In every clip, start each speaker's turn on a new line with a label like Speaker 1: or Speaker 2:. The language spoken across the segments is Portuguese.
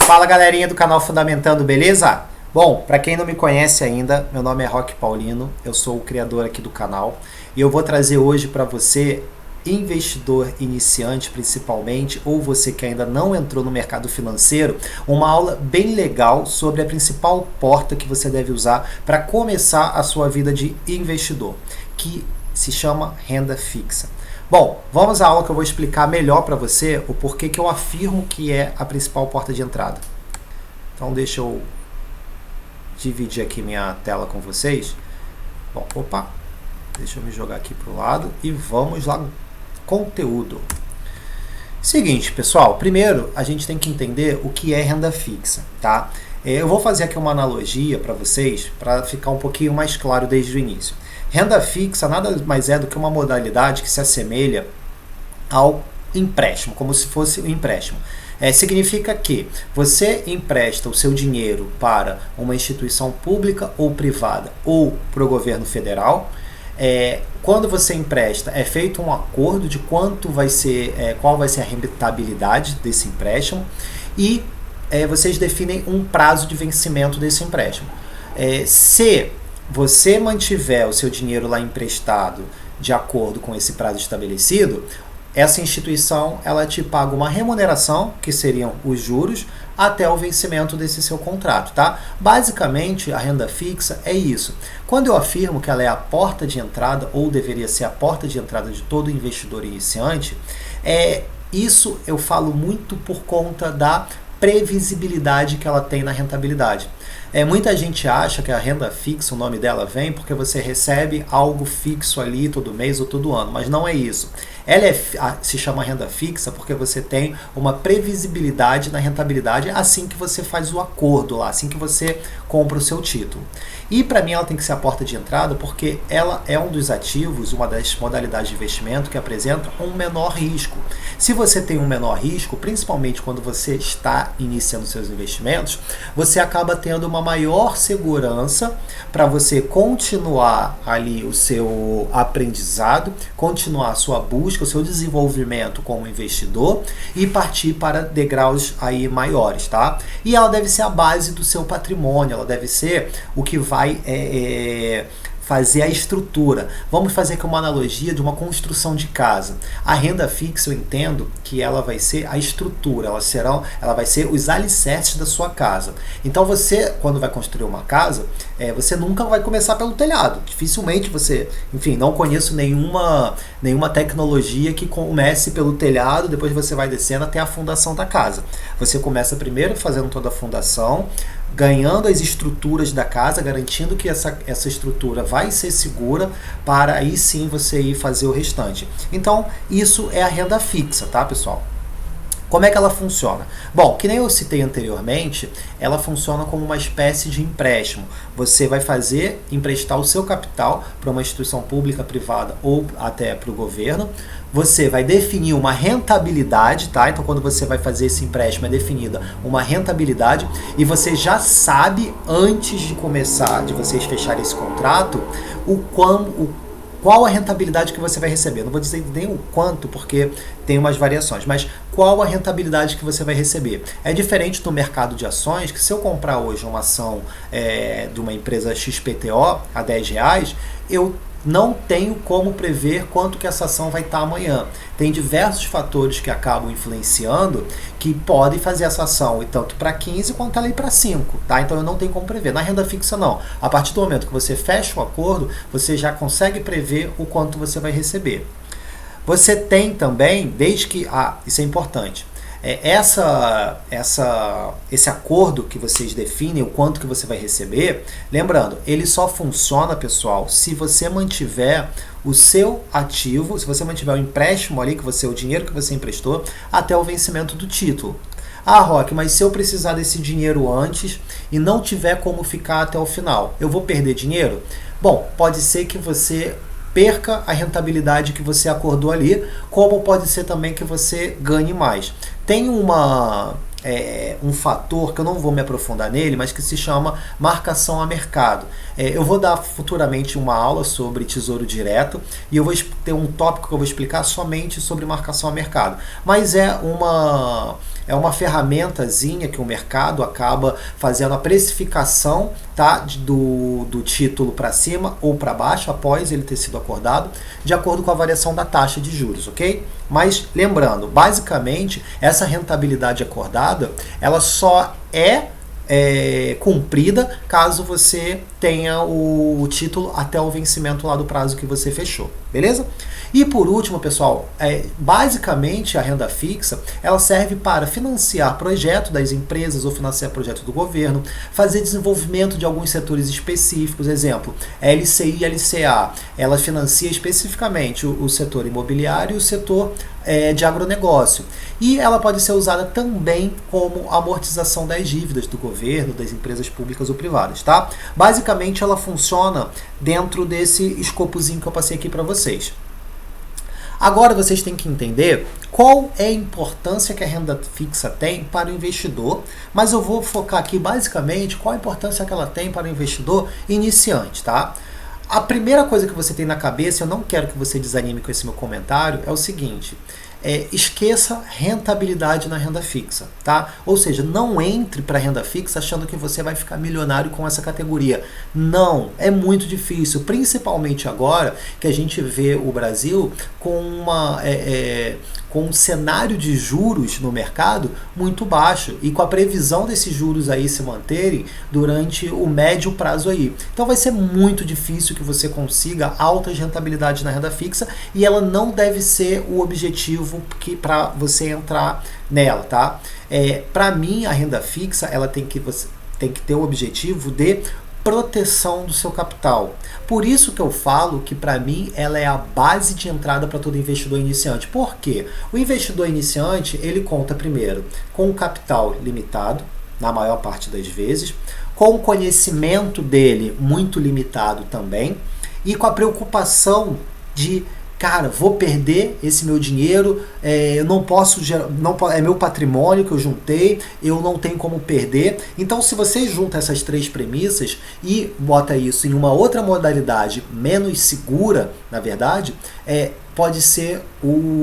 Speaker 1: Fala galerinha do canal Fundamentando, beleza? Bom, para quem não me conhece ainda, meu nome é Roque Paulino, eu sou o criador aqui do canal e eu vou trazer hoje para você, investidor iniciante principalmente, ou você que ainda não entrou no mercado financeiro, uma aula bem legal sobre a principal porta que você deve usar para começar a sua vida de investidor, que se chama renda fixa. Bom, vamos à aula que eu vou explicar melhor para você o porquê que eu afirmo que é a principal porta de entrada. Então deixa eu dividir aqui minha tela com vocês. Bom, opa, deixa eu me jogar aqui para o lado e vamos lá, conteúdo. Seguinte, pessoal, primeiro a gente tem que entender o que é renda fixa, tá? Eu vou fazer aqui uma analogia para vocês, para ficar um pouquinho mais claro desde o início. Renda fixa nada mais é do que uma modalidade que se assemelha ao empréstimo, como se fosse um empréstimo. Significa que você empresta o seu dinheiro para uma instituição pública ou privada ou para o governo federal. Quando você empresta, é feito um acordo de quanto vai ser, qual vai ser a rentabilidade desse empréstimo e vocês definem um prazo de vencimento desse empréstimo. Se você mantiver o seu dinheiro lá emprestado de acordo com esse prazo estabelecido, essa instituição ela te paga uma remuneração, que seriam os juros, até o vencimento desse seu contrato, tá? Basicamente, a renda fixa é isso. Quando eu afirmo que ela é a porta de entrada, ou deveria ser a porta de entrada de todo investidor iniciante, isso eu falo muito por conta da previsibilidade que ela tem na rentabilidade. Muita gente acha que a renda fixa, o nome dela vem porque você recebe algo fixo ali todo mês ou todo ano, mas não é isso. Ela se chama renda fixa porque você tem uma previsibilidade na rentabilidade assim que você faz o acordo lá, assim que você compra o seu título. E para mim ela tem que ser a porta de entrada porque ela é um dos ativos, uma das modalidades de investimento que apresenta um menor risco. Se você tem um menor risco, principalmente quando você está iniciando seus investimentos, você acaba tendo uma maior segurança para você continuar ali o seu aprendizado, continuar a sua busca, o seu desenvolvimento como investidor e partir para degraus aí maiores, tá? E ela deve ser a base do seu patrimônio, ela deve ser o que vai fazer a estrutura. Vamos fazer aqui uma analogia de uma construção de casa. A renda fixa eu entendo que ela vai ser a estrutura, ela vai ser os alicerces da sua casa. Então você, quando vai construir uma casa, você nunca vai começar pelo telhado. Dificilmente você, enfim, não conheço nenhuma tecnologia que comece pelo telhado, depois você vai descendo até a fundação da casa. Você começa primeiro fazendo toda a fundação, ganhando as estruturas da casa, garantindo que essa estrutura vai ser segura para aí sim você ir fazer o restante. Então, isso é a renda fixa, tá, pessoal? Como é que ela funciona? Bom, que nem eu citei anteriormente, ela funciona como uma espécie de empréstimo. Você vai emprestar o seu capital para uma instituição pública, privada ou até para o governo. Você vai definir uma rentabilidade, tá? Então, quando você vai fazer esse empréstimo, é definida uma rentabilidade e você já sabe, antes de começar, de vocês fecharem esse contrato, qual a rentabilidade que você vai receber. Não vou dizer nem o quanto, porque tem umas variações, mas qual a rentabilidade que você vai receber. É diferente do mercado de ações, que se eu comprar hoje uma ação de uma empresa XPTO a R$10, eu não tenho como prever quanto que essa ação vai estar amanhã. Tem diversos fatores que acabam influenciando que podem fazer essa ação tanto para 15 quanto ela ir para 5, tá? Então eu não tenho como prever. Na renda fixa não. A partir do momento que você fecha o acordo, você já consegue prever o quanto você vai receber. Você tem também, desde que... isso é importante. Esse acordo que vocês definem, o quanto que você vai receber, lembrando, ele só funciona, pessoal, se você mantiver o seu ativo, se você mantiver o empréstimo ali, o dinheiro que você emprestou, até o vencimento do título. Roque, mas se eu precisar desse dinheiro antes e não tiver como ficar até o final, eu vou perder dinheiro? Bom, pode ser que você perca a rentabilidade que você acordou ali, como pode ser também que você ganhe mais. Tem um fator que eu não vou me aprofundar nele, mas que se chama marcação a mercado. Eu vou dar futuramente uma aula sobre tesouro direto e eu vou ter um tópico que eu vou explicar somente sobre marcação a mercado. Mas é é uma ferramentazinha que o mercado acaba fazendo a precificação, tá, do título para cima ou para baixo após ele ter sido acordado, de acordo com a variação da taxa de juros, ok? Mas lembrando, basicamente, essa rentabilidade acordada, ela só é cumprida caso você tenha o título até o vencimento lá do prazo que você fechou, beleza? E por último, pessoal, basicamente a renda fixa, ela serve para financiar projetos das empresas ou financiar projetos do governo, fazer desenvolvimento de alguns setores específicos, exemplo, LCI e LCA, ela financia especificamente o setor imobiliário e o setor de agronegócio. E ela pode ser usada também como amortização das dívidas do governo, das empresas públicas ou privadas, tá? Basicamente ela funciona dentro desse escopozinho que eu passei aqui para vocês. Agora vocês têm que entender qual é a importância que a renda fixa tem para o investidor, mas eu vou focar aqui basicamente qual a importância que ela tem para o investidor iniciante, tá? A primeira coisa que você tem na cabeça, eu não quero que você desanime com esse meu comentário, é o seguinte: esqueça rentabilidade na renda fixa, tá? Ou seja, não entre para a renda fixa achando que você vai ficar milionário com essa categoria. Não, é muito difícil, principalmente agora que a gente vê o Brasil com com um cenário de juros no mercado muito baixo e com a previsão desses juros aí se manterem durante o médio prazo aí. Então vai ser muito difícil que você consiga altas rentabilidades na renda fixa e ela não deve ser o objetivo para você entrar nela, tá? Para mim, a renda fixa ela tem que ter o objetivo de proteção do seu capital. Por isso que eu falo que para mim ela é a base de entrada para todo investidor iniciante. Por quê? O investidor iniciante, ele conta primeiro com um capital limitado, na maior parte das vezes, com o conhecimento dele muito limitado também, e com a preocupação de, cara, vou perder esse meu dinheiro, eu não posso, é meu patrimônio que eu juntei, eu não tenho como perder. Então, se você junta essas três premissas e bota isso em uma outra modalidade menos segura, na verdade,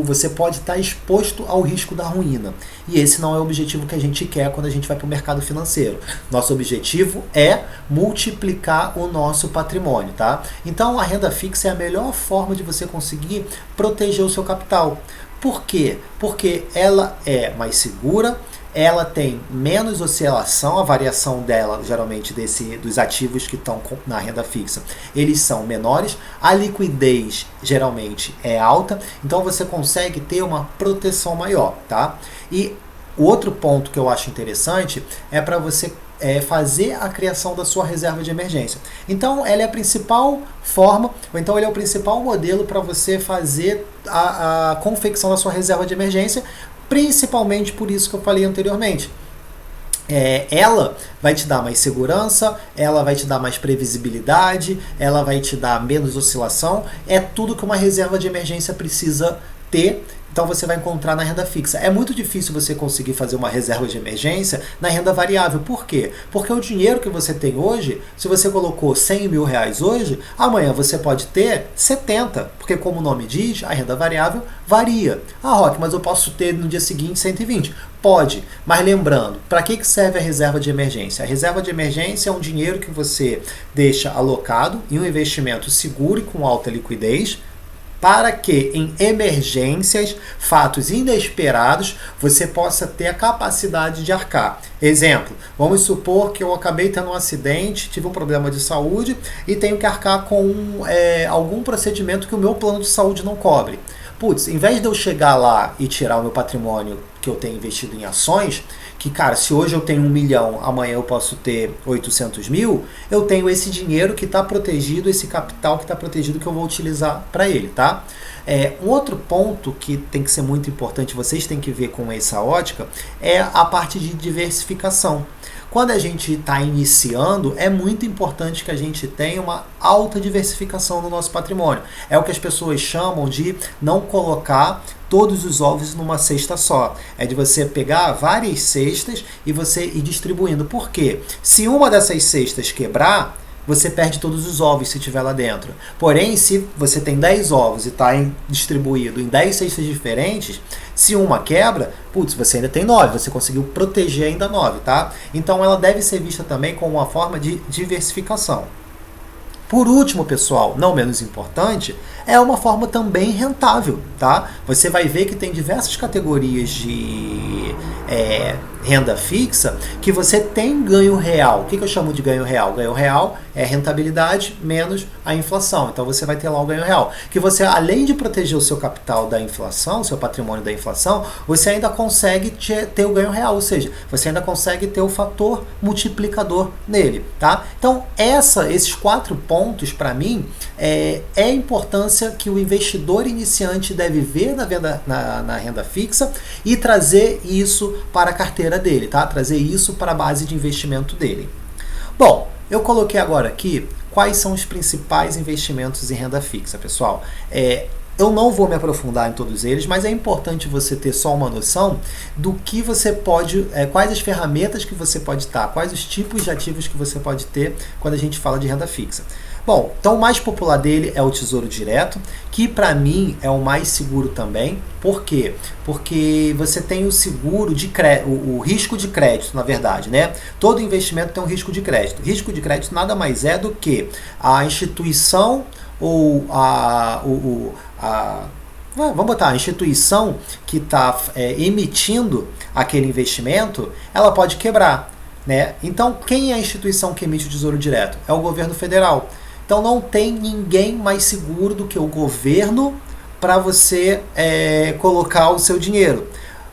Speaker 1: você pode estar exposto ao risco da ruína. E esse não é o objetivo que a gente quer quando a gente vai para o mercado financeiro. Nosso objetivo é multiplicar o nosso patrimônio, tá? Então a renda fixa é a melhor forma de você conseguir proteger o seu capital. Por quê? Porque ela é mais segura, ela tem menos oscilação, a variação dela, geralmente, dos ativos que estão na renda fixa, eles são menores, a liquidez, geralmente, é alta, então você consegue ter uma proteção maior, tá? E o outro ponto que eu acho interessante é para você fazer a criação da sua reserva de emergência. Então, ela é a principal forma, ou então ele é o principal modelo para você fazer a confecção da sua reserva de emergência, principalmente por isso que eu falei anteriormente. Ela vai te dar mais segurança, ela vai te dar mais previsibilidade, ela vai te dar menos oscilação, é tudo que uma reserva de emergência precisa ter. Então você vai encontrar na renda fixa. É muito difícil você conseguir fazer uma reserva de emergência na renda variável. Por quê? Porque o dinheiro que você tem hoje, se você colocou 100 mil reais hoje, amanhã você pode ter 70. Porque como o nome diz, a renda variável varia. Ah, Roque, mas eu posso ter no dia seguinte 120. Pode, mas lembrando, para que serve a reserva de emergência? A reserva de emergência é um dinheiro que você deixa alocado em um investimento seguro e com alta liquidez, para que em emergências, fatos inesperados, você possa ter a capacidade de arcar. Exemplo, vamos supor que eu acabei tendo um acidente, tive um problema de saúde e tenho que arcar com algum procedimento que o meu plano de saúde não cobre. Putz, em vez de eu chegar lá e tirar o meu patrimônio que eu tenho investido em ações, que, cara, se hoje eu tenho 1 milhão, amanhã eu posso ter 800 mil, eu tenho esse dinheiro que está protegido, esse capital que está protegido que eu vou utilizar para ele, tá? Um outro ponto que tem que ser muito importante, vocês têm que ver com essa ótica, é a parte de diversificação. Quando a gente está iniciando, é muito importante que a gente tenha uma alta diversificação no nosso patrimônio. É o que as pessoas chamam de não colocar todos os ovos numa cesta só. É de você pegar várias cestas e você ir distribuindo. Por quê? Se uma dessas cestas quebrar, você perde todos os ovos se tiver lá dentro. Porém, se você tem 10 ovos e está distribuído em 10 cestas diferentes, se uma quebra, putz, você ainda tem 9, você conseguiu proteger ainda 9, tá? Então ela deve ser vista também como uma forma de diversificação. Por último, pessoal, não menos importante, é uma forma também rentável, tá? Você vai ver que tem diversas categorias de renda fixa que você tem ganho real. O que eu chamo de ganho real? Ganho real é rentabilidade menos a inflação. Então você vai ter lá o ganho real. Que você, além de proteger o seu capital da inflação, seu patrimônio da inflação, você ainda consegue ter o ganho real, ou seja, você ainda consegue ter o fator multiplicador nele, tá? Então esses 4 pontos, para mim, é a importância que o investidor iniciante deve ver na renda fixa e trazer isso para a carteira dele, tá? Trazer isso para a base de investimento dele. Bom, eu coloquei agora aqui quais são os principais investimentos em renda fixa, pessoal. Eu não vou me aprofundar em todos eles, mas é importante você ter só uma noção do que você pode, quais as ferramentas que você pode estar, quais os tipos de ativos que você pode ter quando a gente fala de renda fixa. Bom, então o mais popular dele é o Tesouro Direto, que para mim é o mais seguro também. Por quê? Porque você tem o seguro de crédito, o risco de crédito, na verdade, né? Todo investimento tem um risco de crédito. Risco de crédito nada mais é do que a instituição ou vamos botar, a instituição que está emitindo aquele investimento, ela pode quebrar, né? Então, quem é a instituição que emite o Tesouro Direto? É o governo federal. Então, não tem ninguém mais seguro do que o governo para você colocar o seu dinheiro.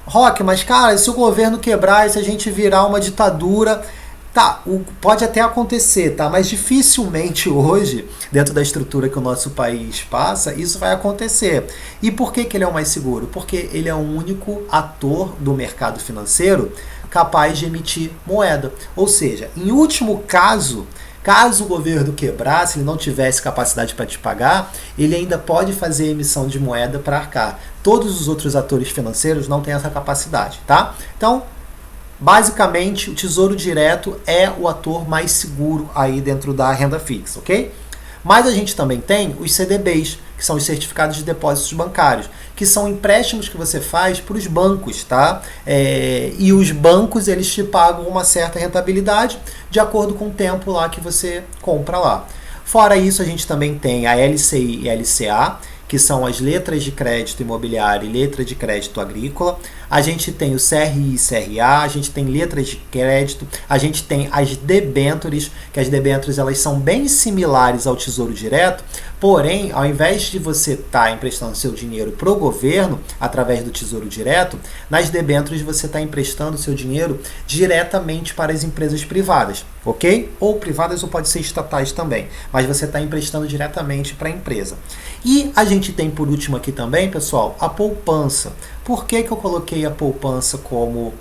Speaker 1: Roque, mas cara, se o governo quebrar, se a gente virar uma ditadura... Tá, pode até acontecer, tá? Mas dificilmente hoje, dentro da estrutura que o nosso país passa, isso vai acontecer. E por que ele é o mais seguro? Porque ele é o único ator do mercado financeiro capaz de emitir moeda. Ou seja, em último caso, caso o governo quebrasse, ele não tivesse capacidade para te pagar, ele ainda pode fazer emissão de moeda para arcar. Todos os outros atores financeiros não têm essa capacidade, tá? Então, basicamente, o Tesouro Direto é o ator mais seguro aí dentro da renda fixa, ok? Mas a gente também tem os CDBs, que são os certificados de depósitos bancários, que são empréstimos que você faz para os bancos, tá? E os bancos, eles te pagam uma certa rentabilidade de acordo com o tempo lá que você compra lá. Fora isso, a gente também tem a LCI e LCA, que são as letras de crédito imobiliário e letra de crédito agrícola. A gente tem o CRI e CRA, a gente tem letras de crédito, a gente tem as debêntures, que as debêntures elas são bem similares ao Tesouro Direto, porém, ao invés de você estar emprestando seu dinheiro para o governo, através do Tesouro Direto, nas debêntures você está emprestando seu dinheiro diretamente para as empresas privadas, ok? Ou privadas ou pode ser estatais também, mas você está emprestando diretamente para a empresa. E a gente tem por último aqui também, pessoal, a poupança. Por que eu coloquei a poupança como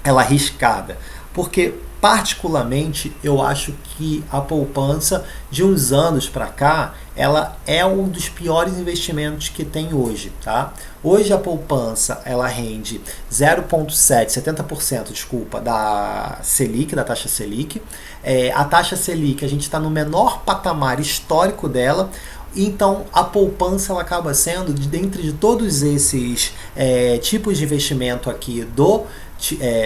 Speaker 1: ela arriscada? Porque particularmente eu acho que a poupança de uns anos para cá, ela é um dos piores investimentos que tem hoje, tá? Hoje a poupança, ela rende 70%, desculpa, da Selic, da taxa Selic. A taxa Selic, a gente está no menor patamar histórico dela. Então, a poupança ela acaba sendo, dentre de todos esses tipos de investimento aqui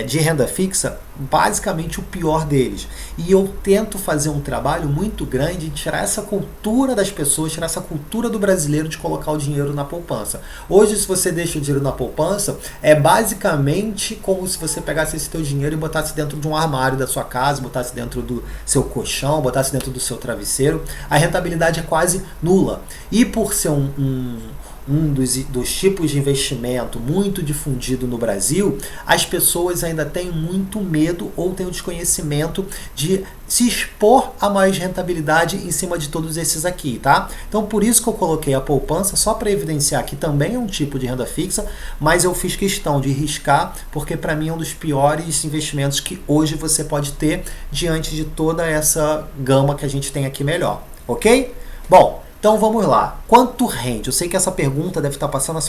Speaker 1: de renda fixa, basicamente o pior deles. E eu tento fazer um trabalho muito grande em tirar essa cultura das pessoas, tirar essa cultura do brasileiro de colocar o dinheiro na poupança. Hoje, se você deixa o dinheiro na poupança, é basicamente como se você pegasse esse teu dinheiro e botasse dentro de um armário da sua casa, botasse dentro do seu colchão, botasse dentro do seu travesseiro. A rentabilidade é quase nula. E por ser um dos tipos de investimento muito difundido no Brasil, as pessoas ainda têm muito medo ou têm o desconhecimento de se expor a mais rentabilidade em cima de todos esses aqui, tá? Então, por isso que eu coloquei a poupança, só para evidenciar que também é um tipo de renda fixa, mas eu fiz questão de riscar, porque para mim é um dos piores investimentos que hoje você pode ter diante de toda essa gama que a gente tem aqui melhor, ok? Bom, Então vamos lá. Quanto rende? Eu sei que essa pergunta deve estar passando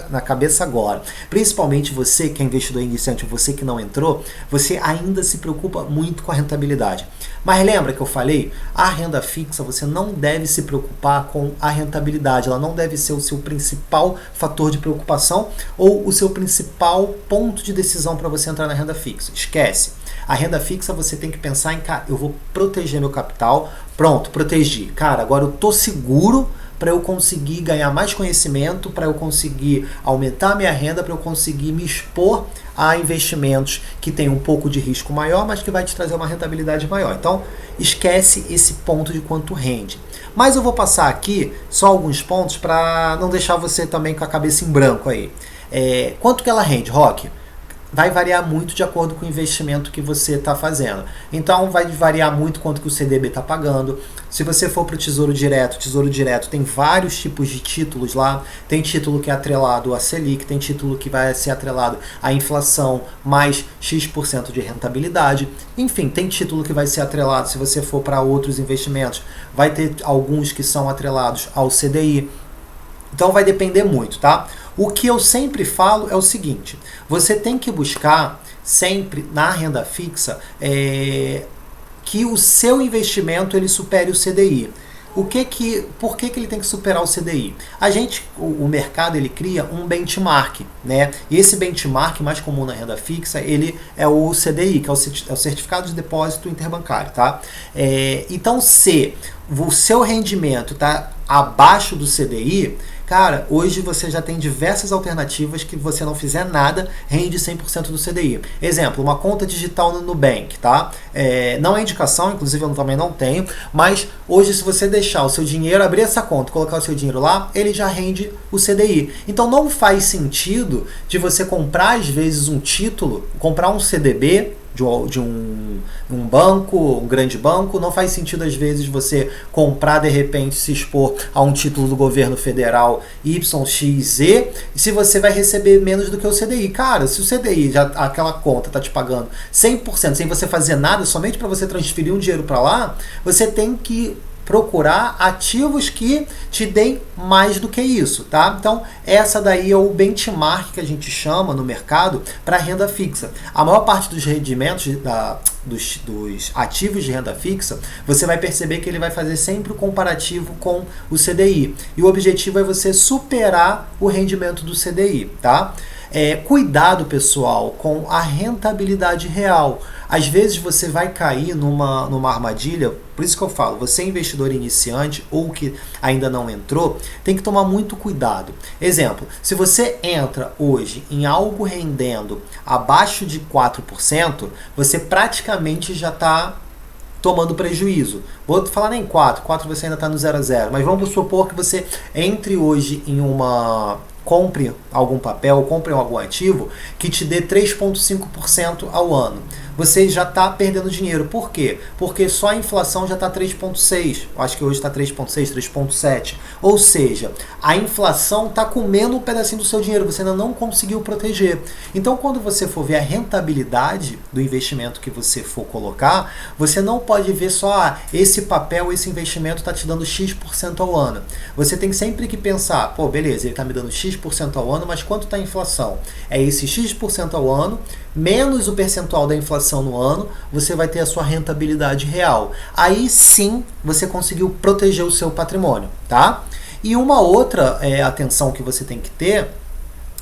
Speaker 1: na cabeça agora. Principalmente você que é investidor iniciante, você que não entrou, você ainda se preocupa muito com a rentabilidade. Mas lembra que eu falei? A renda fixa, você não deve se preocupar com a rentabilidade. Ela não deve ser o seu principal fator de preocupação ou o seu principal ponto de decisão para você entrar na renda fixa. Esquece. A renda fixa você tem que pensar em, cara, eu vou proteger meu capital. Pronto, protegi. Cara, agora eu tô seguro para eu conseguir ganhar mais conhecimento, para eu conseguir aumentar a minha renda, para eu conseguir me expor a investimentos que tem um pouco de risco maior, mas que vai te trazer uma rentabilidade maior. Então, esquece esse ponto de quanto rende. Mas eu vou passar aqui só alguns pontos para não deixar você também com a cabeça em branco aí. Quanto que ela rende, Roque? Vai variar muito de acordo com o investimento que você está fazendo. Então vai variar muito quanto que o CDB está pagando. Se você for para o Tesouro Direto tem vários tipos de títulos lá. Tem título que é atrelado à Selic, tem título que vai ser atrelado à inflação mais X% de rentabilidade. Enfim, tem título que vai ser atrelado, se você for para outros investimentos, vai ter alguns que são atrelados ao CDI. Então vai depender muito, tá? O que eu sempre falo é o seguinte: você tem que buscar sempre na renda fixa que o seu investimento ele supere o CDI. Por que ele tem que superar o CDI? O mercado ele cria um benchmark, né? E esse benchmark mais comum na renda fixa ele é o CDI, que é o Certificado de Depósito Interbancário, tá? Então, se o seu rendimento está abaixo do CDI, cara, hoje você já tem diversas alternativas que você não fizer nada, rende 100% do CDI. Exemplo, uma conta digital no Nubank, tá? Não é indicação, inclusive eu também não tenho, mas hoje se você deixar o seu dinheiro, abrir essa conta, colocar o seu dinheiro lá, ele já rende o CDI. Então não faz sentido de você comprar às vezes um título, comprar um CDB, de um banco, um grande banco, não faz sentido às vezes você comprar, de repente se expor a um título do governo federal YXZ, se você vai receber menos do que o CDI. Cara, se o CDI, aquela conta tá te pagando 100% sem você fazer nada, somente para você transferir um dinheiro para lá, você tem que procurar ativos que te deem mais do que isso, tá? Então, essa daí é o benchmark que a gente chama no mercado para renda fixa. A maior parte dos rendimentos dos ativos de renda fixa, você vai perceber que ele vai fazer sempre o comparativo com o CDI. E o objetivo é você superar o rendimento do CDI, tá? Cuidado, pessoal, com a rentabilidade real. Às vezes você vai cair numa armadilha, por isso que eu falo, você é investidor iniciante ou que ainda não entrou, tem que tomar muito cuidado. Exemplo, se você entra hoje em algo rendendo abaixo de 4%, você praticamente já está tomando prejuízo. Vou falar nem 4 você ainda está no 0 a 0, mas vamos supor que você entre hoje em compre algum papel, compre algum ativo que te dê 3,5% ao ano. Você já está perdendo dinheiro. Por quê? Porque só a inflação já está 3,6%. Acho que hoje está 3,6%, 3,7%. Ou seja, a inflação está comendo um pedacinho do seu dinheiro. Você ainda não conseguiu proteger. Então, quando você for ver a rentabilidade do investimento que você for colocar, você não pode ver só esse papel, esse investimento está te dando X% ao ano. Você tem sempre que pensar, pô, beleza, ele está me dando X% ao ano, mas quanto está a inflação? É esse X% ao ano, menos o percentual da inflação no ano, você vai ter a sua rentabilidade real. Aí sim, você conseguiu proteger o seu patrimônio, tá? E uma outra atenção que você tem que ter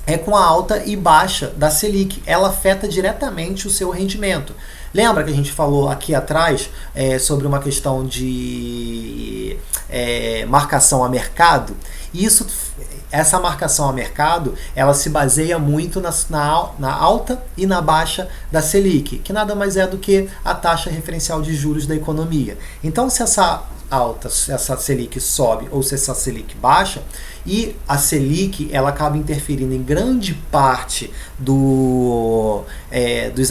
Speaker 1: é com a alta e baixa da Selic. Ela afeta diretamente o seu rendimento. Lembra que a gente falou aqui atrás sobre uma questão de marcação a mercado? Essa marcação a mercado, ela se baseia muito na alta e na baixa da Selic, que nada mais é do que a taxa referencial de juros da economia. Então, se essa Selic sobe ou se essa Selic baixa, e a Selic ela acaba interferindo em grande parte dos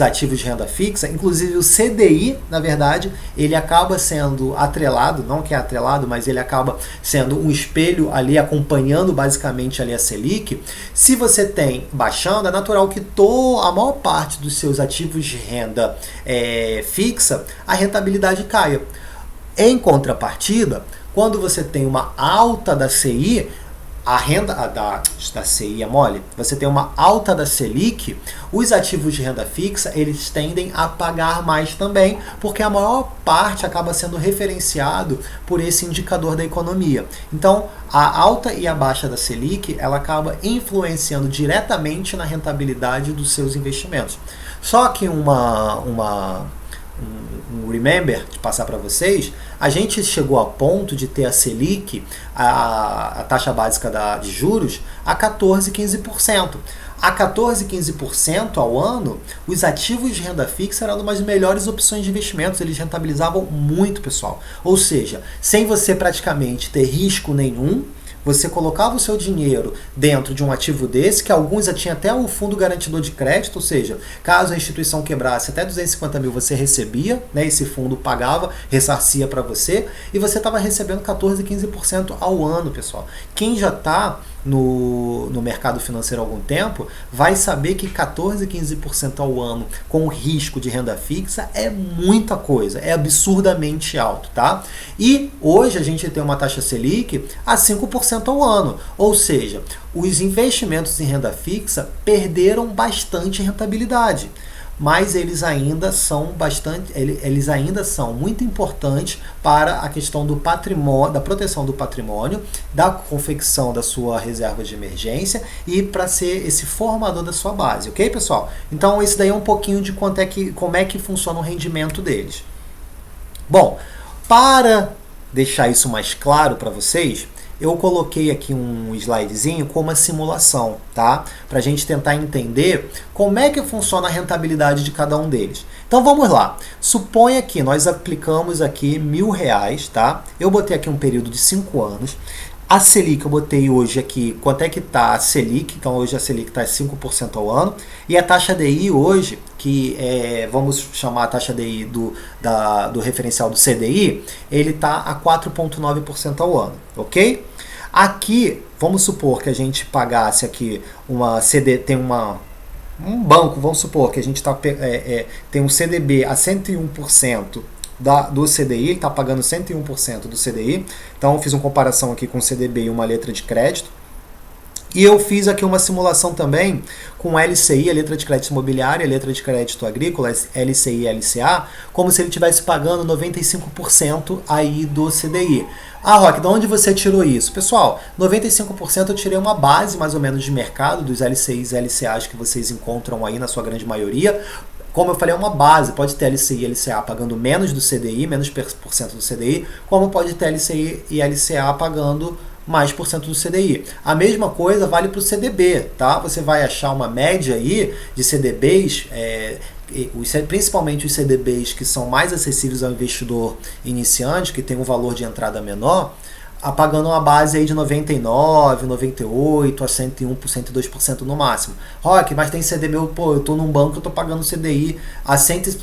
Speaker 1: ativos de renda fixa, inclusive o CDI, na verdade, ele acaba sendo atrelado, não que é atrelado, mas ele acaba sendo um espelho ali, acompanhando basicamente ali a Selic. Se você tem baixando, é natural que a maior parte dos seus ativos de renda fixa, a rentabilidade caia. Em contrapartida, quando você tem uma alta da CI, a renda da CI é mole, você tem uma alta da Selic, os ativos de renda fixa, eles tendem a pagar mais também, porque a maior parte acaba sendo referenciado por esse indicador da economia. Então, a alta e a baixa da Selic, ela acaba influenciando diretamente na rentabilidade dos seus investimentos. Só que um remember de passar para vocês, a gente chegou a ponto de ter a Selic, a taxa básica de juros, a 14, 15%. A 14, 15% ao ano, os ativos de renda fixa eram uma das melhores opções de investimentos, eles rentabilizavam muito, pessoal. Ou seja, sem você praticamente ter risco nenhum, você colocava o seu dinheiro dentro de um ativo desse, que alguns já tinham até um fundo garantidor de crédito, ou seja, caso a instituição quebrasse até 250 mil, você recebia, né, esse fundo pagava, ressarcia para você, e você estava recebendo 14, 15% ao ano, pessoal. Quem já está no mercado financeiro há algum tempo, vai saber que 14, 15% ao ano com risco de renda fixa é muita coisa, é absurdamente alto, tá? E hoje a gente tem uma taxa Selic a 5% ao ano, ou seja, os investimentos em renda fixa perderam bastante rentabilidade. Mas eles ainda são muito importantes para a questão do patrimônio, da proteção do patrimônio, da confecção da sua reserva de emergência e para ser esse formador da sua base, ok, pessoal? Então esse daí é um pouquinho de como é que funciona o rendimento deles. Bom, para deixar isso mais claro para vocês, eu coloquei aqui um slidezinho com uma simulação, tá? Para a gente tentar entender como é que funciona a rentabilidade de cada um deles. Então vamos lá. Suponha que nós aplicamos aqui R$1.000, tá? Eu botei aqui um período de 5 anos. A Selic eu botei hoje aqui, quanto é que está a Selic? Então hoje a Selic está 5% ao ano. E a taxa DI hoje, que vamos chamar a taxa DI do referencial do CDI, ele está a 4,9% ao ano, ok? Aqui, vamos supor que a gente pagasse aqui um banco, vamos supor que a gente tem um CDB a 101%, do CDI, ele está pagando 101% do CDI. Então eu fiz uma comparação aqui com o CDB e uma letra de crédito. E eu fiz aqui uma simulação também com LCI, a letra de crédito imobiliária, a letra de crédito agrícola, LCI e LCA, como se ele estivesse pagando 95% aí do CDI. Ah, Roque, de onde você tirou isso? Pessoal, 95% eu tirei uma base mais ou menos de mercado dos LCIs e LCAs que vocês encontram aí na sua grande maioria. Como eu falei, é uma base, pode ter LCI e LCA pagando menos do CDI, menos por cento do CDI, como pode ter LCI e LCA pagando mais por cento do CDI. A mesma coisa vale para o CDB, tá? Você vai achar uma média aí de CDBs, principalmente os CDBs que são mais acessíveis ao investidor iniciante, que tem um valor de entrada menor, pagando uma base aí de 99%, 98%, a 101%, 102% no máximo. Roque, mas tem CDB, eu tô num banco, eu tô pagando o CDI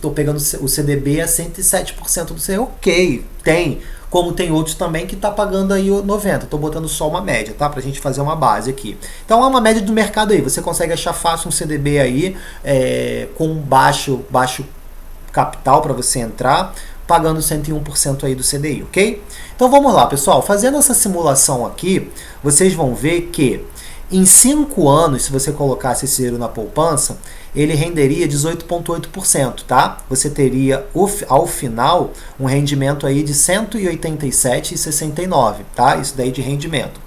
Speaker 1: tô pegando o CDB a 107% do CDI. Ok, tem. Como tem outros também que tá pagando aí 90%. Tô botando só uma média, tá? Pra gente fazer uma base aqui. Então é uma média do mercado aí. Você consegue achar fácil um CDB aí com baixo capital para você entrar, pagando 101% aí do CDI, ok? Então vamos lá, pessoal. Fazendo essa simulação aqui, vocês vão ver que em 5 anos, se você colocasse esse dinheiro na poupança, ele renderia 18,8%, tá? Você teria, ao final, um rendimento aí de 187,69, tá? Isso daí de rendimento.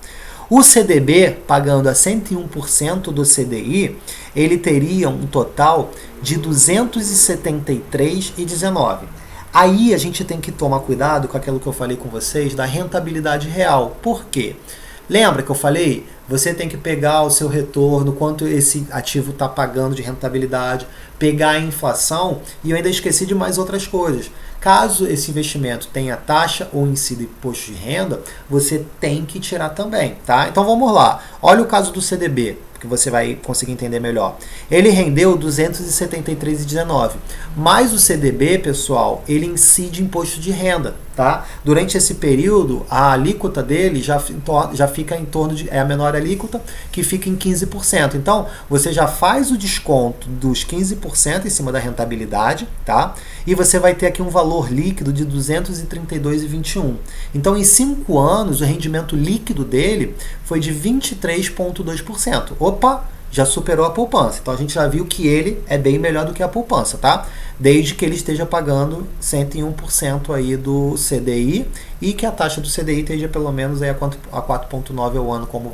Speaker 1: O CDB, pagando a 101% do CDI, ele teria um total de 273,19. Aí a gente tem que tomar cuidado com aquilo que eu falei com vocês da rentabilidade real. Por quê? Lembra que eu falei? Você tem que pegar o seu retorno, quanto esse ativo está pagando de rentabilidade, pegar a inflação, e eu ainda esqueci de mais outras coisas. Caso esse investimento tenha taxa ou incida imposto de renda, você tem que tirar também, tá? Então vamos lá. Olha o caso do CDB, que você vai conseguir entender melhor. Ele rendeu 273,19. Mas o CDB, pessoal, ele incide imposto de renda, tá? Durante esse período, a alíquota dele já fica em torno de, é a menor alíquota, que fica em 15%. Então, você já faz o desconto dos 15% em cima da rentabilidade, tá? E você vai ter aqui um valor líquido de R$ 232,21. Então, em 5 anos, o rendimento líquido dele foi de 23,2%. Opa! Já superou a poupança. Então a gente já viu que ele é bem melhor do que a poupança, tá? Desde que ele esteja pagando 101% aí do CDI e que a taxa do CDI esteja pelo menos aí a 4,9 ao ano, como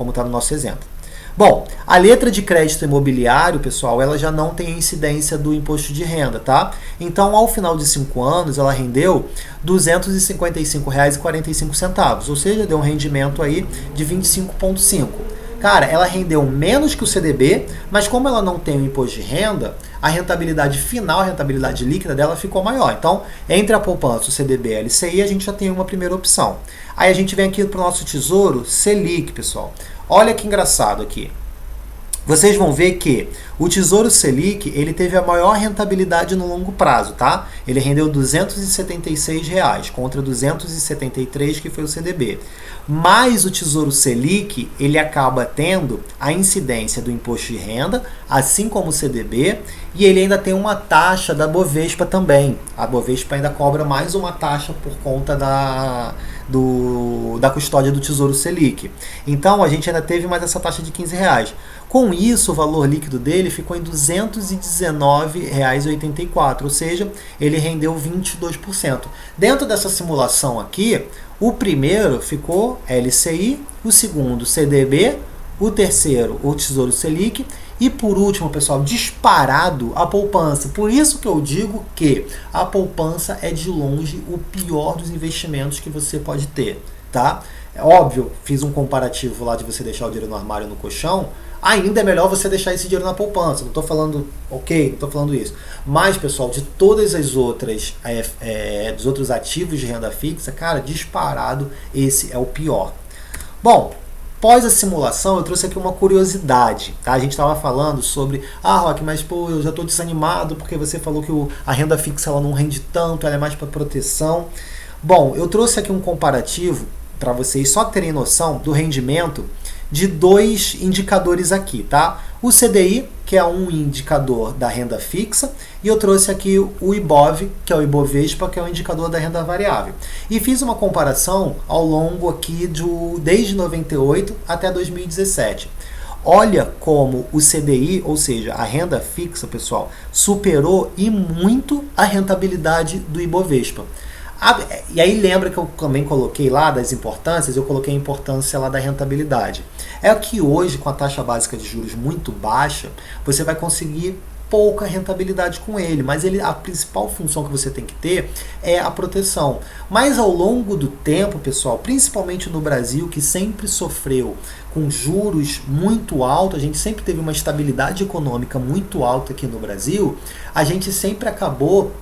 Speaker 1: está no nosso exemplo. Bom, a letra de crédito imobiliário, pessoal, ela já não tem incidência do imposto de renda, tá? Então, ao final de 5 anos, ela rendeu R$ 255,45, ou seja, deu um rendimento aí de 25,5%. Cara, ela rendeu menos que o CDB, mas como ela não tem o imposto de renda, a rentabilidade final, a rentabilidade líquida dela ficou maior. Então, entre a poupança, o CDB e a LCI, a gente já tem uma primeira opção. Aí a gente vem aqui para o nosso Tesouro Selic, pessoal. Olha que engraçado aqui. Vocês vão ver que o Tesouro Selic, ele teve a maior rentabilidade no longo prazo, tá? Ele rendeu R$ 276 contra 273 que foi o CDB. Mas o Tesouro Selic, ele acaba tendo a incidência do imposto de renda, assim como o CDB, e ele ainda tem uma taxa da Bovespa também. A Bovespa ainda cobra mais uma taxa por conta da custódia do Tesouro Selic. Então, a gente ainda teve mais essa taxa de R$ 15. Com isso, o valor líquido dele ficou em R$ 219,84, ou seja, ele rendeu 22%. Dentro dessa simulação aqui, o primeiro ficou LCI, o segundo CDB, o terceiro o Tesouro Selic e por último, pessoal, disparado a poupança. Por isso que eu digo que a poupança é de longe o pior dos investimentos que você pode ter, tá? É óbvio, fiz um comparativo lá de você deixar o dinheiro no armário ou no colchão. Ainda é melhor você deixar esse dinheiro na poupança. Não estou falando, não estou falando isso. Mas, pessoal, de todas as outras, dos outros ativos de renda fixa, cara, disparado, esse é o pior. Bom, após a simulação, eu trouxe aqui uma curiosidade, tá? A gente estava falando sobre, Roque, mas pô, eu já estou desanimado porque você falou que a renda fixa ela não rende tanto, ela é mais para proteção. Bom, eu trouxe aqui um comparativo para vocês só terem noção do rendimento de 2 indicadores aqui, tá? O CDI, que é um indicador da renda fixa, e eu trouxe aqui o IBOV, que é o Ibovespa, que é um indicador da renda variável. E fiz uma comparação ao longo aqui desde 98 até 2017. Olha como o CDI, ou seja, a renda fixa, pessoal, superou e muito a rentabilidade do Ibovespa. E aí lembra que eu também coloquei lá das importâncias, eu coloquei a importância lá da rentabilidade. É que hoje, com a taxa básica de juros muito baixa, você vai conseguir pouca rentabilidade com ele, mas a principal função que você tem que ter é a proteção. Mas ao longo do tempo, pessoal, principalmente no Brasil, que sempre sofreu com juros muito altos, a gente sempre teve uma estabilidade econômica muito alta aqui no Brasil, a gente sempre acabou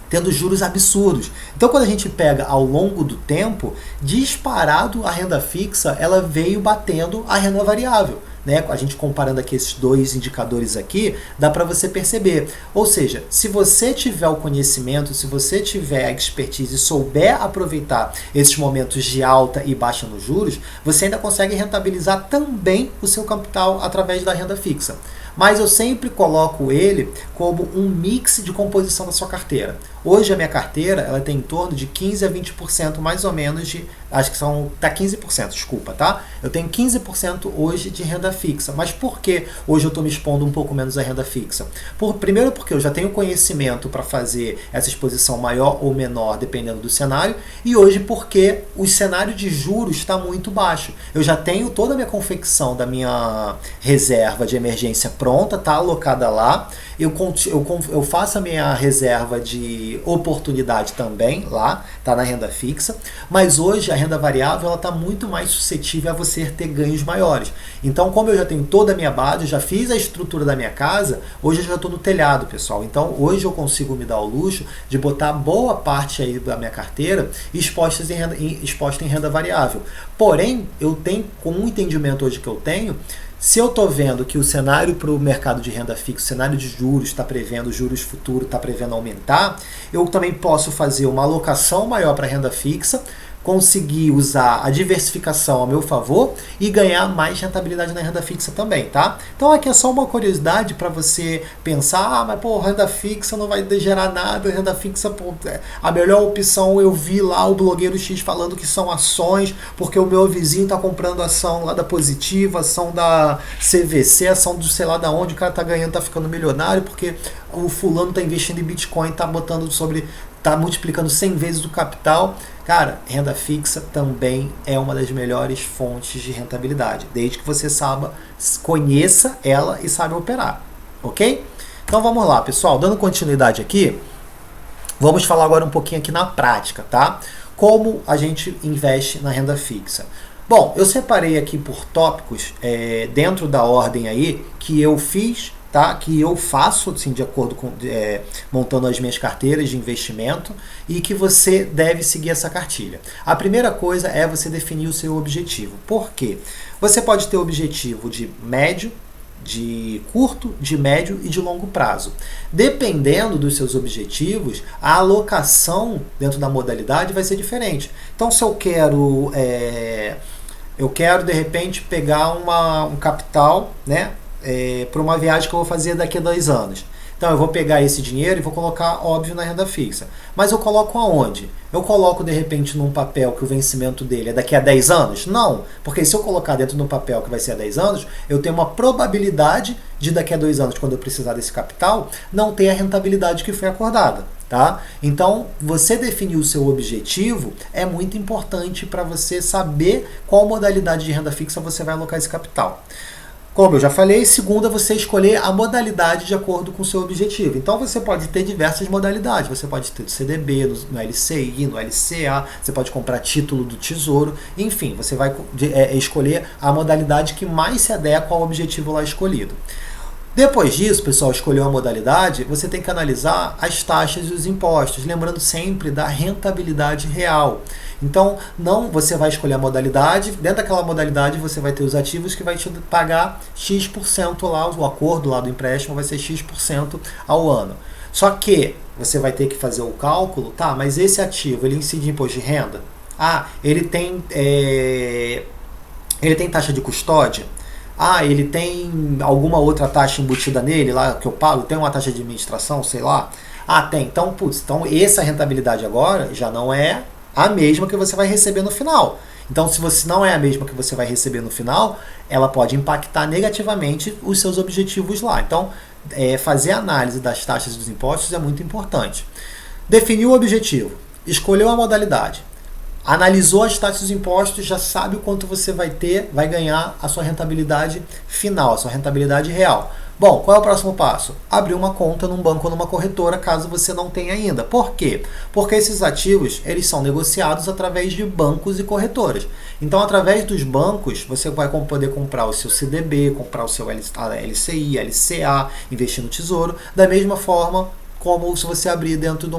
Speaker 1: tendo juros absurdos. Então, quando a gente pega ao longo do tempo, disparado a renda fixa, ela veio batendo a renda variável. Né? A gente comparando aqui esses 2 indicadores aqui, dá para você perceber. Ou seja, se você tiver o conhecimento, se você tiver a expertise e souber aproveitar esses momentos de alta e baixa nos juros, você ainda consegue rentabilizar também o seu capital através da renda fixa. Mas eu sempre coloco ele como um mix de composição da sua carteira. Hoje a minha carteira ela tem em torno de 15 a 20% mais ou menos acho que são, 15%, desculpa, tá? Eu tenho 15% hoje de renda fixa. Mas por que hoje eu estou me expondo um pouco menos à renda fixa? Primeiro porque eu já tenho conhecimento para fazer essa exposição maior ou menor, dependendo do cenário. E hoje porque o cenário de juros está muito baixo. Eu já tenho toda a minha confecção da minha reserva de emergência pronta, tá alocada lá. Eu faço a minha reserva de oportunidade também lá, tá na renda fixa, mas hoje a renda variável ela está muito mais suscetível a você ter ganhos maiores. Então, como eu já tenho toda a minha base, já fiz a estrutura da minha casa, hoje eu já estou no telhado, pessoal. Então, hoje eu consigo me dar o luxo de botar boa parte aí da minha carteira exposta em renda variável. Porém, eu tenho, com o entendimento hoje que eu tenho, Se eu estou vendo que o cenário para o mercado de renda fixa, o cenário de juros está prevendo, juros futuros está prevendo aumentar, eu também posso fazer uma alocação maior para renda fixa, conseguir usar a diversificação ao meu favor e ganhar mais rentabilidade na renda fixa também, tá? Então aqui é só uma curiosidade para você pensar, mas pô, renda fixa não vai gerar nada, renda fixa, pô, a melhor opção eu vi lá o blogueiro X falando que são ações, porque o meu vizinho tá comprando ação lá da Positiva, ação da CVC, ação do sei lá da onde, o cara tá ganhando, tá ficando milionário, porque o fulano tá investindo em Bitcoin, tá multiplicando 100 vezes o capital. Cara, renda fixa também é uma das melhores fontes de rentabilidade, desde que você saiba, conheça ela e saiba operar, ok? Então vamos lá, pessoal, dando continuidade aqui, vamos falar agora um pouquinho aqui na prática, tá? Como a gente investe na renda fixa. Bom, eu separei aqui por tópicos, dentro da ordem aí, que eu fiz, tá? Que eu faço assim, de acordo com montando as minhas carteiras de investimento e que você deve seguir essa cartilha. A primeira coisa é você definir o seu objetivo. Por quê? Você pode ter objetivo de médio, de curto, de médio e de longo prazo. Dependendo dos seus objetivos, a alocação dentro da modalidade vai ser diferente. Então, se eu quero de repente pegar um capital, né? Para uma viagem que eu vou fazer daqui a 2 anos. Então eu vou pegar esse dinheiro e vou colocar, óbvio, na renda fixa. Mas eu coloco aonde? Eu coloco, de repente, num papel que o vencimento dele é daqui a 10 anos? Não, porque se eu colocar dentro de um papel que vai ser a 10 anos, eu tenho uma probabilidade de daqui a 2 anos, quando eu precisar desse capital, não ter a rentabilidade que foi acordada. Tá? Então, você definir o seu objetivo é muito importante para você saber qual modalidade de renda fixa você vai alocar esse capital. Como eu já falei, segunda, você escolher a modalidade de acordo com o seu objetivo. Então você pode ter diversas modalidades. Você pode ter no CDB, no LCI, no LCA, você pode comprar título do Tesouro. Enfim, você vai escolher a modalidade que mais se adequa ao objetivo lá escolhido. Depois disso, pessoal, escolheu a modalidade, você tem que analisar as taxas e os impostos, lembrando sempre da rentabilidade real. Então, você vai escolher a modalidade, dentro daquela modalidade você vai ter os ativos que vai te pagar X% lá, o acordo lá do empréstimo vai ser X% ao ano. Só que você vai ter que fazer o cálculo, tá, mas esse ativo, ele incide em imposto de renda? Ele tem taxa de custódia? Ele tem alguma outra taxa embutida nele lá que eu pago? Tem uma taxa de administração, sei lá? Tem. Então, essa rentabilidade agora já não é a mesma que você vai receber no final. Então, se você não é a mesma que você vai receber no final, ela pode impactar negativamente os seus objetivos lá. Então, fazer a análise das taxas e dos impostos é muito importante. Definiu o objetivo, escolheu a modalidade, analisou as taxas dos impostos, já sabe o quanto você vai ganhar a sua rentabilidade final, a sua rentabilidade real. Bom, qual é o próximo passo? Abrir uma conta num banco ou numa corretora, caso você não tenha ainda. Por quê? Porque esses ativos, eles são negociados através de bancos e corretoras. Então, através dos bancos, você vai poder comprar o seu CDB, comprar o seu LCI, LCA, investir no Tesouro, da mesma forma como se você abrir dentro de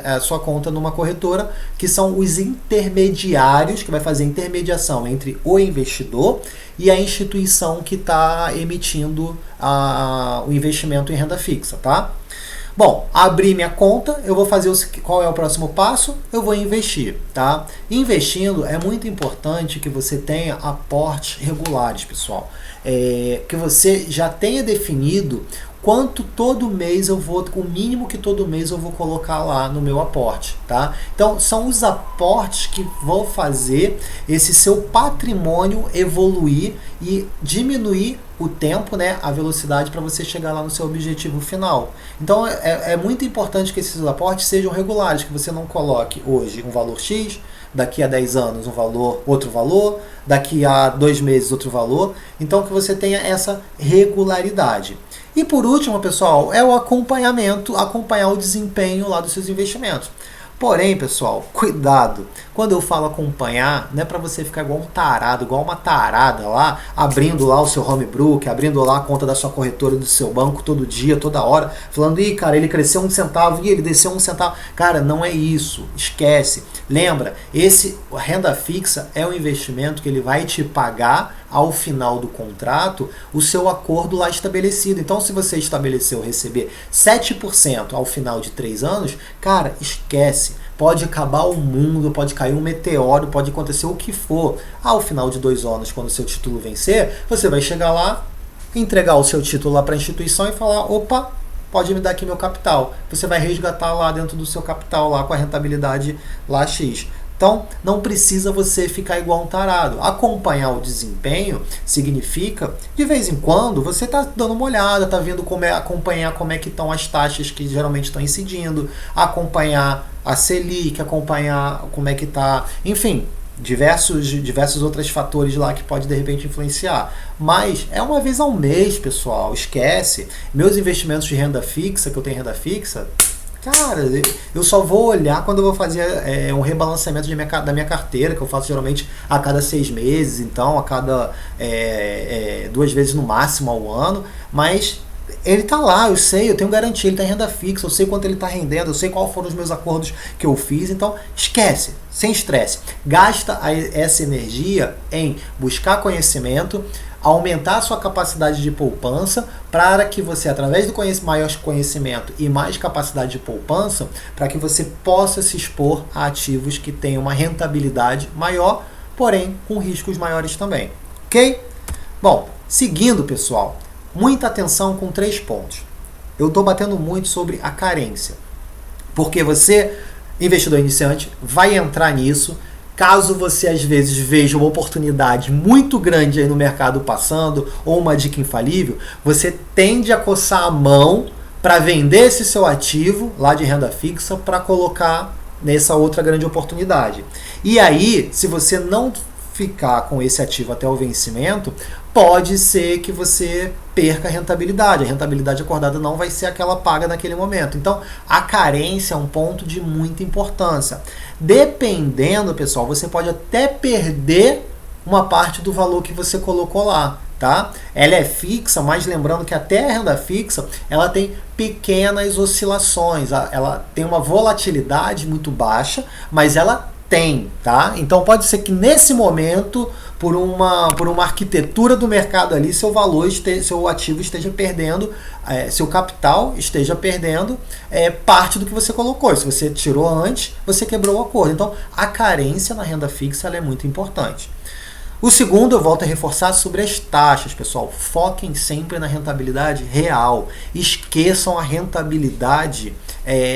Speaker 1: a sua conta numa corretora, que são os intermediários, que vai fazer intermediação entre o investidor e a instituição que está emitindo o investimento em renda fixa, tá? Bom, abri minha conta, eu vou fazer qual é o próximo passo? Eu vou investir, tá? Investindo, é muito importante que você tenha aportes regulares, pessoal. Que você já tenha definido quanto todo mês o mínimo que todo mês eu vou colocar lá no meu aporte, tá? Então, são os aportes que vão fazer esse seu patrimônio evoluir e diminuir o tempo, né, a velocidade para você chegar lá no seu objetivo final. Então, é muito importante que esses aportes sejam regulares, que você não coloque hoje um valor X, daqui a 10 anos outro valor, daqui a 2 meses outro valor. Então, que você tenha essa regularidade. E por último, pessoal, é o acompanhamento, acompanhar o desempenho lá dos seus investimentos. Porém, pessoal, cuidado. Quando eu falo acompanhar, não é para você ficar igual um tarado, igual uma tarada lá, abrindo lá o seu homebrook, abrindo lá a conta da sua corretora, do seu banco todo dia, toda hora, falando, cara, ele cresceu 1 centavo e ele desceu 1 centavo. Cara, não é isso. Esquece. Lembra, renda fixa é um investimento que ele vai te pagar ao final do contrato o seu acordo lá estabelecido. Então, se você estabeleceu receber 7% ao final de 3 anos, cara, esquece. Pode acabar o mundo, pode cair um meteoro, pode acontecer o que for. Ao final de 2 anos, quando o seu título vencer, você vai chegar lá, entregar o seu título lá para a instituição e falar, opa, pode me dar aqui meu capital. Você vai resgatar lá dentro do seu capital, lá com a rentabilidade lá X. Então, não precisa você ficar igual um tarado. Acompanhar o desempenho significa, de vez em quando, você está dando uma olhada, está vendo acompanhar como é que estão as taxas que geralmente estão incidindo, acompanhar a Selic, acompanhar como é que está, enfim, diversos outros fatores lá que pode de repente influenciar. Mas é uma vez ao mês, pessoal, esquece. Meus investimentos de renda fixa, que eu tenho renda fixa, cara, eu só vou olhar quando eu vou fazer um rebalanceamento da minha carteira, que eu faço geralmente a cada 6 meses, então a cada 2 vezes no máximo ao ano, mas ele tá lá, eu sei, eu tenho garantia, ele tá em renda fixa, eu sei quanto ele tá rendendo, eu sei quais foram os meus acordos que eu fiz, então esquece, sem estresse. Gasta essa energia em buscar conhecimento, aumentar a sua capacidade de poupança, para que você, através do maior conhecimento e mais capacidade de poupança, para que você possa se expor a ativos que tenham uma rentabilidade maior, porém com riscos maiores também. Ok? Bom, seguindo, pessoal, muita atenção com 3 pontos. Eu estou batendo muito sobre a carência, porque você, investidor iniciante, vai entrar nisso. Caso você às vezes veja uma oportunidade muito grande aí no mercado passando, ou uma dica infalível, você tende a coçar a mão para vender esse seu ativo lá de renda fixa para colocar nessa outra grande oportunidade. E aí, se você não ficar com esse ativo até o vencimento, pode ser que você perca a rentabilidade. A rentabilidade acordada não vai ser aquela paga naquele momento. Então, a carência é um ponto de muita importância. Dependendo, pessoal, você pode até perder uma parte do valor que você colocou lá, tá? Ela é fixa, mas lembrando que até a renda fixa, ela tem pequenas oscilações, ela tem uma volatilidade muito baixa, mas ela tem, tá? Então pode ser que nesse momento, por uma arquitetura do mercado ali, seu ativo esteja perdendo, seu capital esteja perdendo parte do que você colocou. Se você tirou antes, você quebrou o acordo. Então a carência na renda fixa ela é muito importante. O segundo, eu volto a reforçar sobre as taxas, pessoal. Foquem sempre na rentabilidade real. Esqueçam a rentabilidade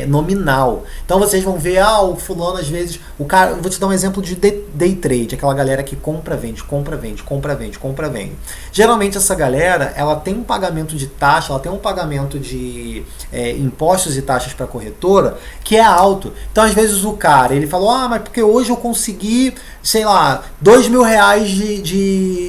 Speaker 1: nominal. Então vocês vão ver, o fulano às vezes, o cara, eu vou te dar um exemplo de day trade, aquela galera que compra, vende, compra, vende, compra, vende, compra, vende. Geralmente essa galera, ela tem um pagamento de taxa, ela tem um pagamento de impostos e taxas para a corretora que é alto. Então às vezes o cara, ele falou, mas porque hoje eu consegui, sei lá, R$2.000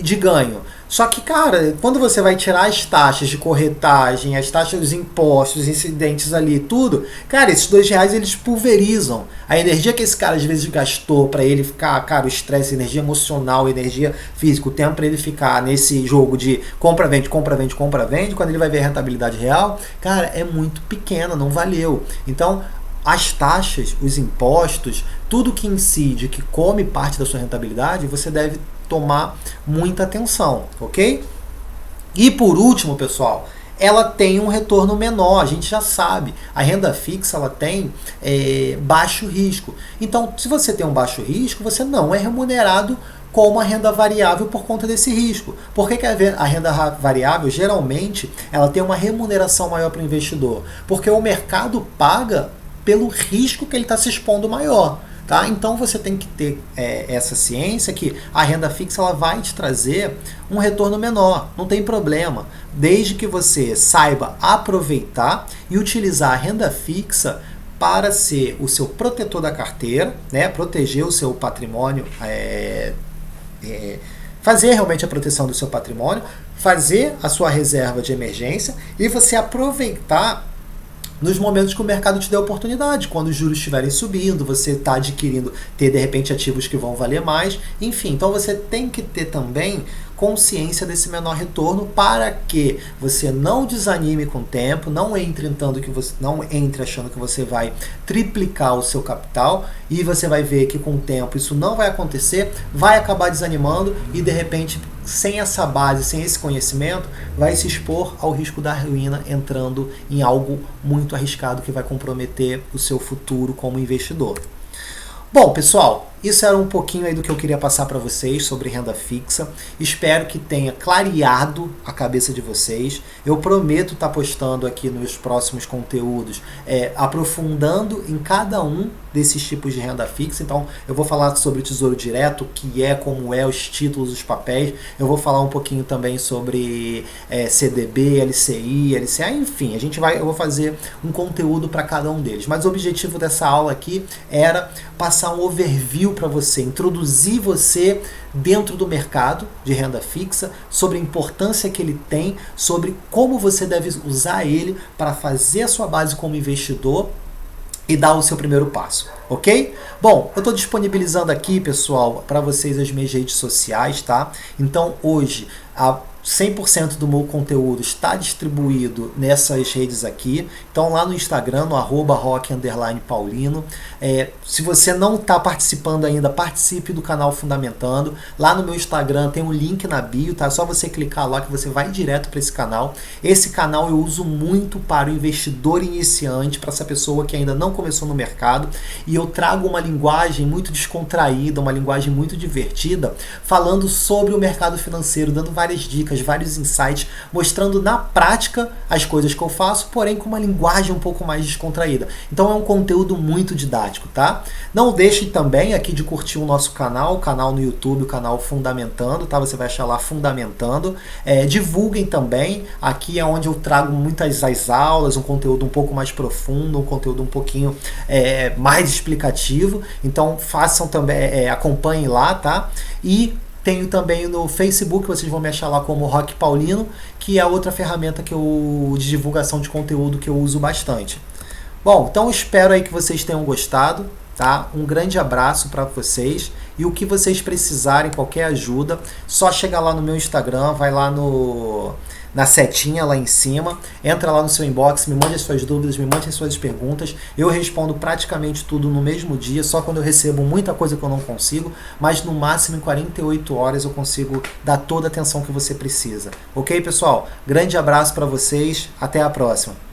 Speaker 1: de ganho. Só que, cara, quando você vai tirar as taxas de corretagem, as taxas dos impostos, os incidentes ali, tudo, cara, esses R$2 eles pulverizam. A energia que esse cara às vezes gastou para ele ficar, cara, o estresse, energia emocional, energia física, o tempo para ele ficar nesse jogo de compra, vende, compra, vende, compra, vende, quando ele vai ver a rentabilidade real, cara, é muito pequena, não valeu. Então, as taxas, os impostos, tudo que incide, que come parte da sua rentabilidade, você deve tomar muita atenção, ok? E por último, pessoal, ela tem um retorno menor, a gente já sabe. A renda fixa ela tem baixo risco. Então, se você tem um baixo risco, você não é remunerado como a renda variável por conta desse risco. Por que a renda variável, geralmente, ela tem uma remuneração maior para o investidor? Porque o mercado paga pelo risco que ele está se expondo maior. Tá? Então você tem que ter essa ciência que a renda fixa ela vai te trazer um retorno menor, não tem problema, desde que você saiba aproveitar e utilizar a renda fixa para ser o seu protetor da carteira, né? Proteger o seu patrimônio, fazer realmente a proteção do seu patrimônio, fazer a sua reserva de emergência e você aproveitar nos momentos que o mercado te der oportunidade, quando os juros estiverem subindo, você está adquirindo, ter de repente ativos que vão valer mais, enfim. Então você tem que ter também consciência desse menor retorno para que você não desanime com o tempo, não entre achando que você vai triplicar o seu capital e você vai ver que com o tempo isso não vai acontecer, vai acabar desanimando e de repente, sem essa base, sem esse conhecimento, vai se expor ao risco da ruína, entrando em algo muito arriscado que vai comprometer o seu futuro como investidor. Bom, pessoal, isso era um pouquinho aí do que eu queria passar para vocês sobre renda fixa. Espero que tenha clareado a cabeça de vocês. Eu prometo estar postando aqui nos próximos conteúdos, aprofundando em cada um desses tipos de renda fixa. Então, eu vou falar sobre o Tesouro Direto, o que é, como é, os títulos, os papéis. Eu vou falar um pouquinho também sobre CDB, LCI, LCA, enfim, eu vou fazer um conteúdo para cada um deles. Mas o objetivo dessa aula aqui era passar um overview para você, introduzir você dentro do mercado de renda fixa, sobre a importância que ele tem, sobre como você deve usar ele para fazer a sua base como investidor e dar o seu primeiro passo, ok? Bom, eu estou disponibilizando aqui, pessoal, para vocês as minhas redes sociais, tá? Então, hoje, 100% do meu conteúdo está distribuído nessas redes aqui. Então, lá no Instagram, no @rock_paulino. Se você não está participando ainda, participe do canal Fundamentando. Lá no meu Instagram tem um link na bio, tá? É só você clicar lá que você vai direto para esse canal. Esse canal eu uso muito para o investidor iniciante, para essa pessoa que ainda não começou no mercado. E eu trago uma linguagem muito descontraída, uma linguagem muito divertida, falando sobre o mercado financeiro, dando várias dicas, vários insights, mostrando na prática as coisas que eu faço, porém com uma linguagem um pouco mais descontraída. Então é um conteúdo muito didático, tá? Não deixe também aqui de curtir o nosso canal, o canal no YouTube, o canal Fundamentando, tá? Você vai achar lá Fundamentando. Divulguem também, aqui é onde eu trago muitas as aulas, um conteúdo um pouco mais profundo, um conteúdo um pouquinho mais explicativo. Então façam também, acompanhem lá, tá? E tenho também no Facebook, vocês vão me achar lá como Rock Paulino, que é outra ferramenta de divulgação de conteúdo que eu uso bastante. Bom, então espero aí que vocês tenham gostado, tá? Um grande abraço para vocês e o que vocês precisarem, qualquer ajuda, só chegar lá no meu Instagram, vai lá na setinha lá em cima, entra lá no seu inbox, me mande as suas dúvidas, me mande as suas perguntas, eu respondo praticamente tudo no mesmo dia, só quando eu recebo muita coisa que eu não consigo, mas no máximo em 48 horas eu consigo dar toda a atenção que você precisa. Ok, pessoal? Grande abraço para vocês, até a próxima!